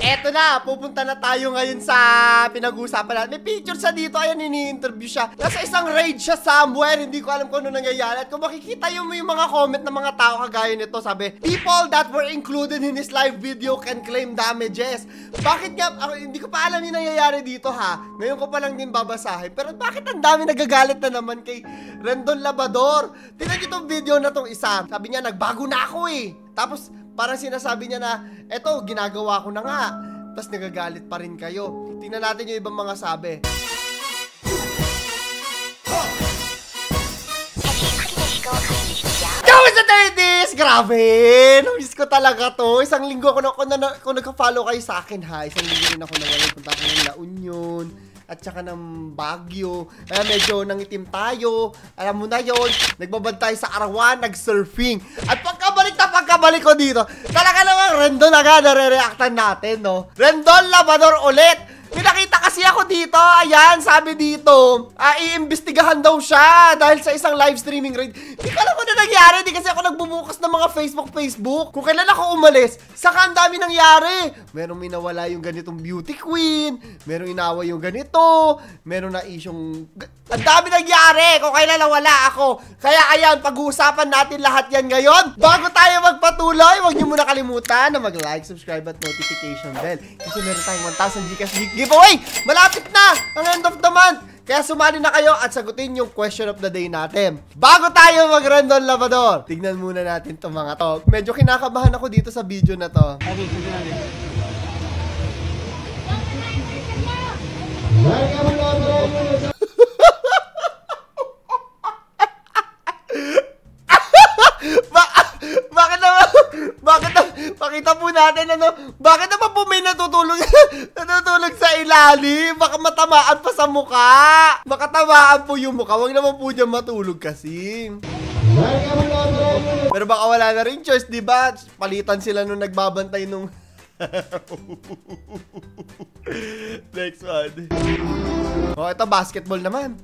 eto na, pupunta na tayo ngayon sa pinag-uusapan natin. May picture siya dito, ayan, ini-interview siya. Nasa isang raid siya somewhere, hindi ko alam kung ano nangyayari. At kung makikita yung mga comment ng mga tao kagaya nito, sabi, people that were included in his live video can claim damages. Bakit nga, hindi ko pa alam yung nangyayari dito ha. Ngayon ko pa lang din babasahin. Pero bakit ang dami nagagalit na naman kay Rendon Labrador? Tingnan niyo itong video na tong isa. Sabi niya, nagbago na ako eh. Tapos, parang sinasabi niya na, eto, ginagawa ko na nga. Tapos nagagalit pa rin kayo. Tingnan natin yung ibang mga sabi. Yo, Mr. 30s! Grabe! Namiss ko talaga to. Isang linggo ako kung nagka-follow kayo sa akin ha. Isang linggo rin ako nawalay. Punta ako ng La Union at saka ng Baguio. Kaya medyo nangitim tayo. Alam mo na yon. Nagbabad tayo sa Arawan, nag-surfing. At pagkabalik ko dito, talaga namang Rendon agad nare-reactan natin, no? Rendon Labrador ulit! May nakita kasi ako dito, ayan, sabi dito, iimbestigahan daw siya dahil sa isang live streaming raid. Hindi ko alam kung na nangyari, di kasi ako nagbubukas ng mga Facebook. Kung kailan ako umalis, saka ang dami nangyari. Merong minawala yung ganitong beauty queen, merong inawa yung ganito, merong na isyong... Ang dami nangyari kung kailan nawala ako. Kaya ayan, pag-uusapan natin lahat yan ngayon. Bago tayo magpatuloy, huwag niyo muna kalimutan na mag-like, subscribe at notification bell. Kasi meron tayong 1,000 Gcash giveaway. Malapit na ang end of the month. Kaya sumali na kayo at sagutin yung question of the day natin. Bago tayo mag-Rendon Labrador, tignan muna natin itong mga to. Medyo kinakabahan ako dito sa video na to. Pakita po natin bakit naman po may natutulog sa ilalim? Baka matamaan pa sa mukha. Baka tamaan po yung mukha. Huwag naman po dyan matulog kasi. Pero baka wala na rin choice, di ba? Palitan sila nung nagbabantay nung... Next one. Oh, ito basketball naman.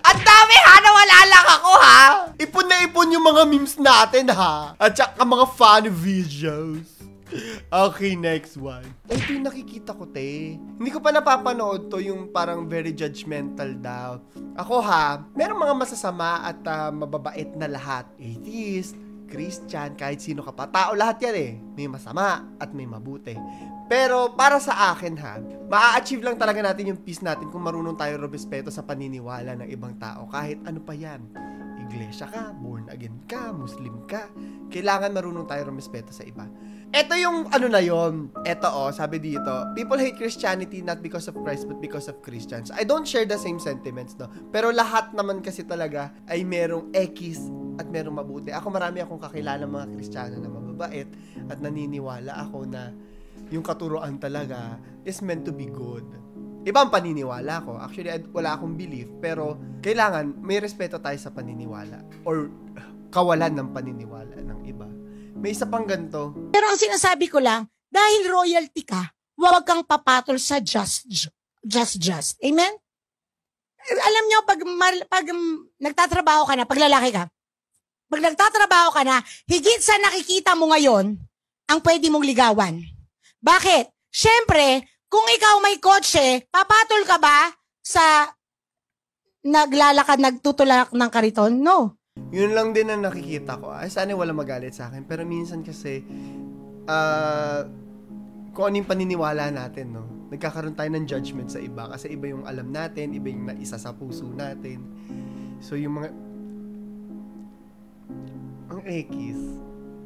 Ang dami ha, nawala lang ako ha. Ipon na ipon yung mga memes natin ha. At saka mga funny videos. Okay, next one. Ay, ito yung nakikita ko, te. Hindi ko pa napapanood to, yung parang very judgmental daw. Ako ha, merong mga masasama at mababait na lahat. Atheist, Christian, kahit sino ka pa. Tao lahat yan eh. May masama at may mabuti. Pero para sa akin ha, maa-achieve lang talaga natin yung peace natin kung marunong tayo rumespeto sa paniniwala ng ibang tao. Kahit ano pa yan. Iglesia ka, born again ka, Muslim ka. Kailangan marunong tayo rumespeto sa iba. Ito yung ano na yon. Ito sabi dito, people hate Christianity not because of Christ but because of Christians. I don't share the same sentiments, no. Pero lahat naman kasi talaga ay merong X at merong mabuti. Ako marami akong kakilala mga Kristiyano na mababait at naniniwala ako na yung katuruan talaga is meant to be good. Ibang paniniwala ko. Actually, wala akong belief. Pero, kailangan may respeto tayo sa paniniwala. Or, kawalan ng paniniwala ng iba. May isa pang ganito. Pero ang sinasabi ko lang, dahil royalty ka, huwag kang papatol sa just. Amen? Alam nyo, pag nagtatrabaho ka na, pag lalaki ka, pag nagtatrabaho ka na, higit sa nakikita mo ngayon, ang pwede mong ligawan. Bakit? Siyempre, kung ikaw may kotse, papatol ka ba sa naglalakad, nagtutulak ng kariton? No. Yun lang din ang nakikita ko. Ay, sana wala magalit sa akin. Pero minsan kasi, kung ano yung paniniwala natin, no? Nagkakaroon tayo ng judgment sa iba. Kasi iba yung alam natin, iba yung naisa sa puso natin. So, yung mga... Ang ekis.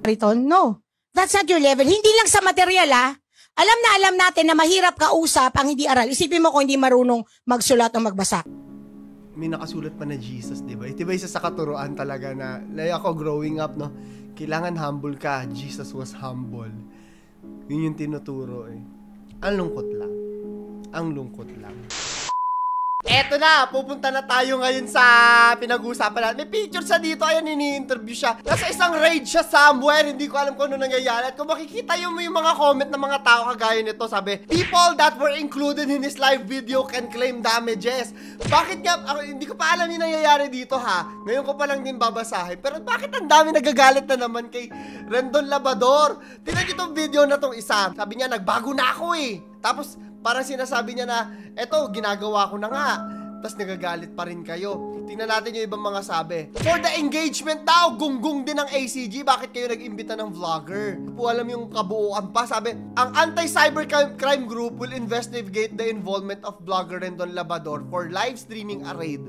Kariton? No. That's not your level. Hindi lang sa material, alam natin na mahirap kausap ang hindi aral. Isipin mo kung hindi marunong magsulat o magbasa. May nakasulat pa na Jesus, di ba? Diba isa sa katuruan talaga na, like ako growing up, no? Kailangan humble ka. Jesus was humble. Yun yung tinuturo eh. Ang lungkot lang. Eto na, pupunta na tayo ngayon sa pinag-uusapan natin. May picture sa dito, ayan, ini-interview siya. Nasa isang raid siya somewhere, hindi ko alam kung ano nangyayari. At kung makikita yung mga comment ng mga tao kagaya nito, sabi, people that were included in this live video can claim damages. Bakit nga, hindi ko pa alam yung nangyayari dito ha. Ngayon ko pa lang din babasahin. Pero bakit ang dami nagagalit na naman kay Rendon Labrador? Tingnan niyo itong video na tong isa. Sabi niya, nagbago na ako eh. Tapos, parang sinasabi niya na, eto, ginagawa ko na nga. Tapos nagagalit pa rin kayo. Tingnan natin yung ibang mga sabi. For the engagement daw, gunggong din ng ACG. Bakit kayo nag-imbita ng vlogger? Hindi po alam yung kabuuan pa. Sabi, ang anti-cybercrime group will investigate the involvement of vlogger Rendon Labrador for live streaming a raid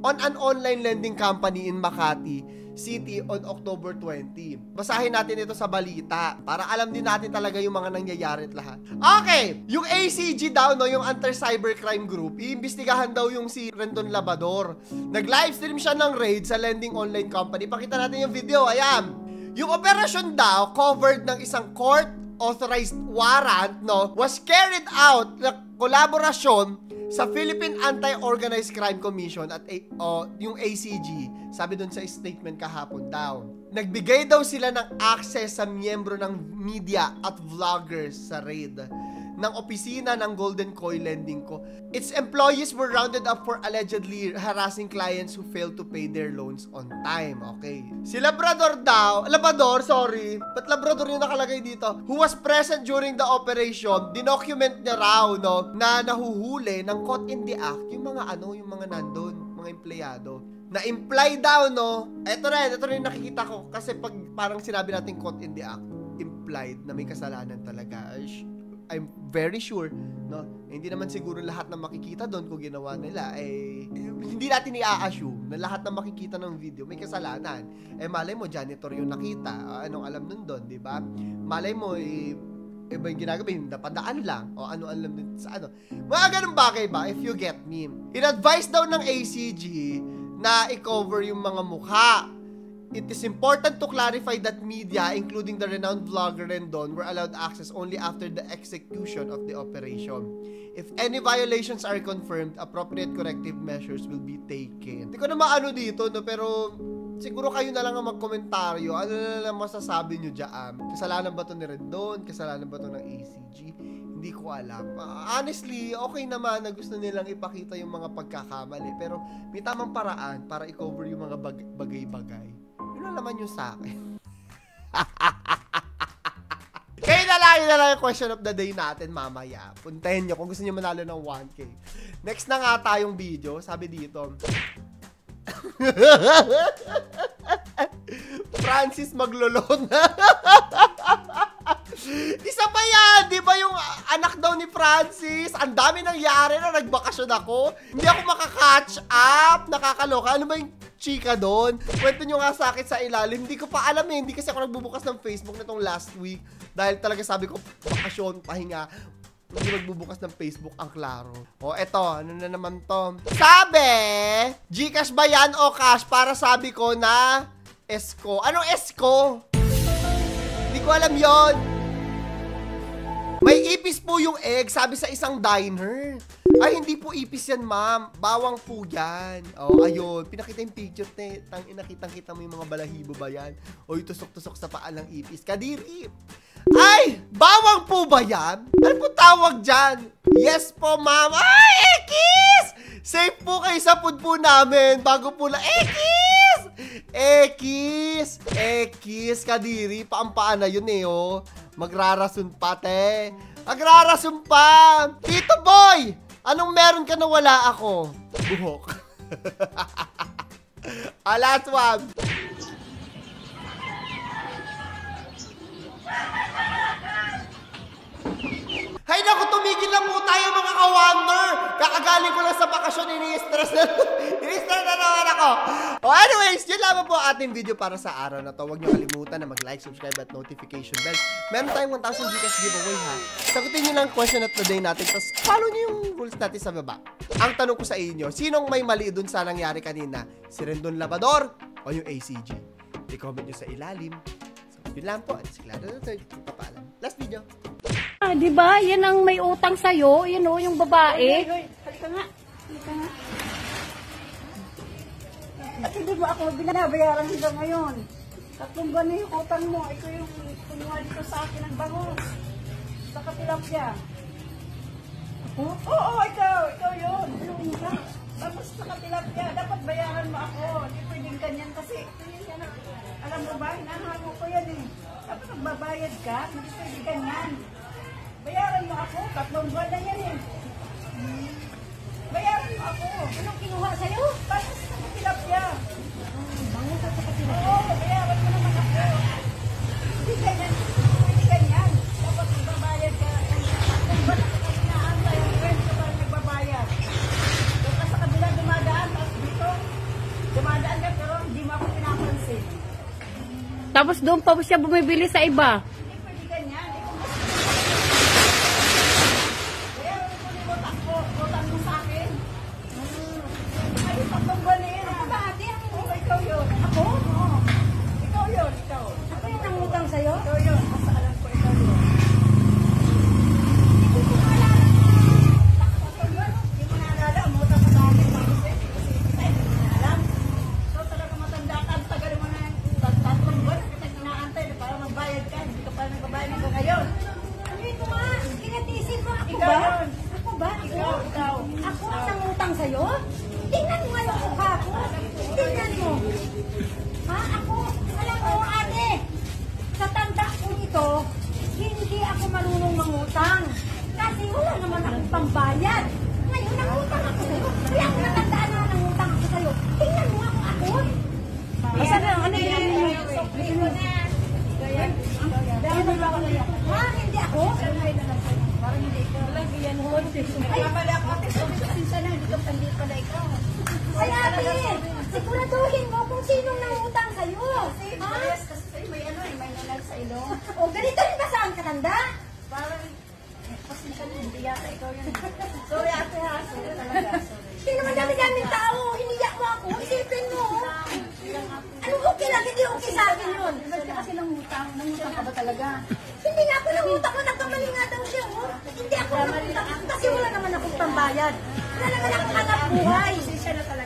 on an online lending company in Makati City on October 20. Basahin natin ito sa balita para alam din natin talaga yung mga nangyayari at lahat. Okay, yung ACG daw, no, yung anti-cybercrime group, iimbestigahan daw yung si Rendon Labrador. Nag-livestream siya ng raid sa lending online company. Pakita natin yung video, ayan. Yung operasyon daw, covered ng isang court-authorized warrant, no, was carried out na kolaborasyon sa Philippine Anti-Organized Crime Commission at yung ACG, sabi dun sa statement kahapon daw. Nagbigay daw sila ng access sa miyembro ng media at vloggers sa raid ng opisina ng Golden Koi Lending Co. Its employees were rounded up for allegedly harassing clients who failed to pay their loans on time. Okay. Si Labrador, ba't Labrador yung nakalagay dito? Who was present during the operation, dinocument niya raw, no, na nahuhuli ng caught in the act, yung mga nandun, mga empleyado. Na-imply daw, no, ito rin nakikita ko, kasi pag parang sinabi natin caught in the act, implied na may kasalanan talaga. I'm very sure, no, hindi naman siguro lahat na makikita doon kung ginawa nila, hindi natin i-assume na lahat na makikita ng video may kasalanan. Malay mo, janitor yung nakita, anong alam nun doon, di ba? Malay mo, iba yung ginagawa, yung napadaan lang, o ano alam din sa ano. Mga ganun bagay ba, if you get me. In-advise daw ng ACG na i-cover yung mga mukha. It is important to clarify that media, including the renowned vlogger Rendon, were allowed access only after the execution of the operation. If any violations are confirmed, appropriate corrective measures will be taken. Hindi ko na maano dito, no, pero siguro kayo na lang ang magkomentaryo. Ano na lang masasabi nyo dyan? Kasalanan ba to ni Rendon? Kasalanan ba to ng ACG? Hindi ko alam. Honestly, okay naman na gusto nilang ipakita yung mga pagkakamali. Pero may tamang paraan para i-cover yung mga bagay-bagay. Yun naman yung sa akin. Kayo na lang yung question of the day natin mamaya. Puntahin nyo kung gusto nyo manalo ng 1K. Next na nga tayong video. Sabi dito, Francis maglolon. Isa pa yan, di ba yung anak daw ni Francis? Ang dami nangyari na nagbakasyon ako. Hindi ako makaka-catch up. Nakakaloka. Ano ba yung chika doon? Kwento nyo nga sa akin sa ilalim. Hindi ko pa alam eh. Hindi kasi ako nagbubukas ng Facebook nitong last week. Dahil talaga sabi ko, bakasyon, pahinga. Hindi magbubukas ng Facebook ang klaro. O eto, ano na naman to? Sabi, Gcash ba yan o cash? Para sabi ko na Esko. Anong Esko? Hindi ko alam yon. May ipis po yung egg, sabi sa isang diner. Ay, hindi po ipis yan, ma'am. Bawang po yan. O, ayun. Pinakita yung picture, te. Nakitang-kita mo yung mga balahibo ba yan? O, yung tusok-tusok sa paan ng ipis. Kadiri. Ay! Bawang po ba yan? Ano po tawag dyan? Yes po, ma'am. Ay, Ekis! Safe po kayo sa food po namin. Bago po na, Ekis! Ekis! Ekis, kadiri. Paampaan na yun eh, oh. Magrarason pa, te. Magrarason pa. Tito Boy! Anong meron ka na wala ako? Buhok. Last one. Hay naku, tumigil na po tayo mga ka-wonder. Kakagaling ko lang sa bakasyon, ini-stress na naman ako. Anyways, yun lamang po ating video para sa araw na to. Huwag niyo kalimutan na mag-like, subscribe at notification bell. Meron tayong 1,000 Gcash giveaway ha. Sagutin niyo lang question of the day natin, tapos follow niyo yung rules natin sa baba. Ang tanong ko sa inyo, sinong may mali dun sa nangyari kanina? Si Rendon Labrador o yung ACG? I-comment niyo sa ilalim. So, yun lang po. At si Clara the Third. Papaalam. Last video. Di ba? Yan ang may utang sa'yo. Yan o, yung babae. Halika nga. ka nga. At hindi mo ako binabayaran hanggang ngayon. 3 buwan na yung utang mo. Ito yung kumuha dito sa akin ng bangus. Sa tilapia. Ako? Oo, ikaw yun. Yung isa. Bangus sa tilapia. Dapat bayaran mo ako. Hindi pwedeng ganyan kasi ito yun yan. Alam mo ba, hinahango ko yan eh. Dapat magbabayad ka. Hindi pwede ganyan. Bayaran mo ako. 3 buwan na yan eh. Bayaran mo ako. Anong kinuha sa'yo? Bangus sa tilapia. Bangus at saka tilapia. Oo, bayaran mo naman ako. Hindi ganyan. Hindi ganyan. Dapat magbabayad ka. Kung ba nakakinaan tayo, friend ka ba nagbabayad? Doon ka sa kabila dumadaan, tapos dito, dumadaan ka pero hindi mo ako pinapansin. Tapos doon pa siya bumibili sa iba. Hindi pwede ganyan. Bayaran mo yung utang mo sa akin. Ay, 3 buwan na yan. Ako ba ate? Oo, ikaw yun. Ako? Oo. Ikaw yun, ikaw. Ako yung nangutang sa'yo? Ikaw yun. Basta alam ko ikaw yun. Hindi ko maalala. Hindi mo naalala, umutang ka sa akin, kasi hindi tayo alam. So talaga matanda ka, ang tagal mo na yung 3 buwan, kita inaantay na para magbayad ka, hindi ka pa nagbabayad hanggang ngayon. Hindi ko nga. Kinatisin mo. Ako Ikaw ba? yun. Ako ba? Ikaw. Ako ang nangutang sa'yo? Tingnan mo nga yung mukha ko. Tingnan mo. Ha? Ako? Alam mo, ate, sa tanda ko nito, hindi ako marunong mangutang. Kasi wala naman akong pambayad. Ngayon, nangutang ako sa'yo. Kaya ako natandaan na nangutang ako sa'yo. Tingnan mo ako. Basta na, ano yan? Hindi mo na. Dahil ba ako na yan? Ha? Hindi ako? Parang hindi ikaw. Walang iyan mo. Nagkamali ako, ate. Sinsa na, hindi pala ikaw. Ay, ate, siguraduhin mo kung sinong nangutang sa'yo. Ha? Kasi sa'yo may ano eh, may nanal sa ilong. O, ganito rin ba saan katanda? Parang, pasensya na, hindi yata ikaw yun. Sorry ate ha, sorry talaga, sorry. Hindi naman dami-daming tao. Hiniyak mo ako. Isipin mo. Anong okay lang? Hindi okay sa akin yun. Ba't ka kasi nangutang ka ba talaga? Hindi nga ako nangutang ko. Nagkamali nga daw siya. Oh. Hindi ako nangutang kasi wala naman akong pambayad. Wala naman akong anak buhay. Pasensya na talaga.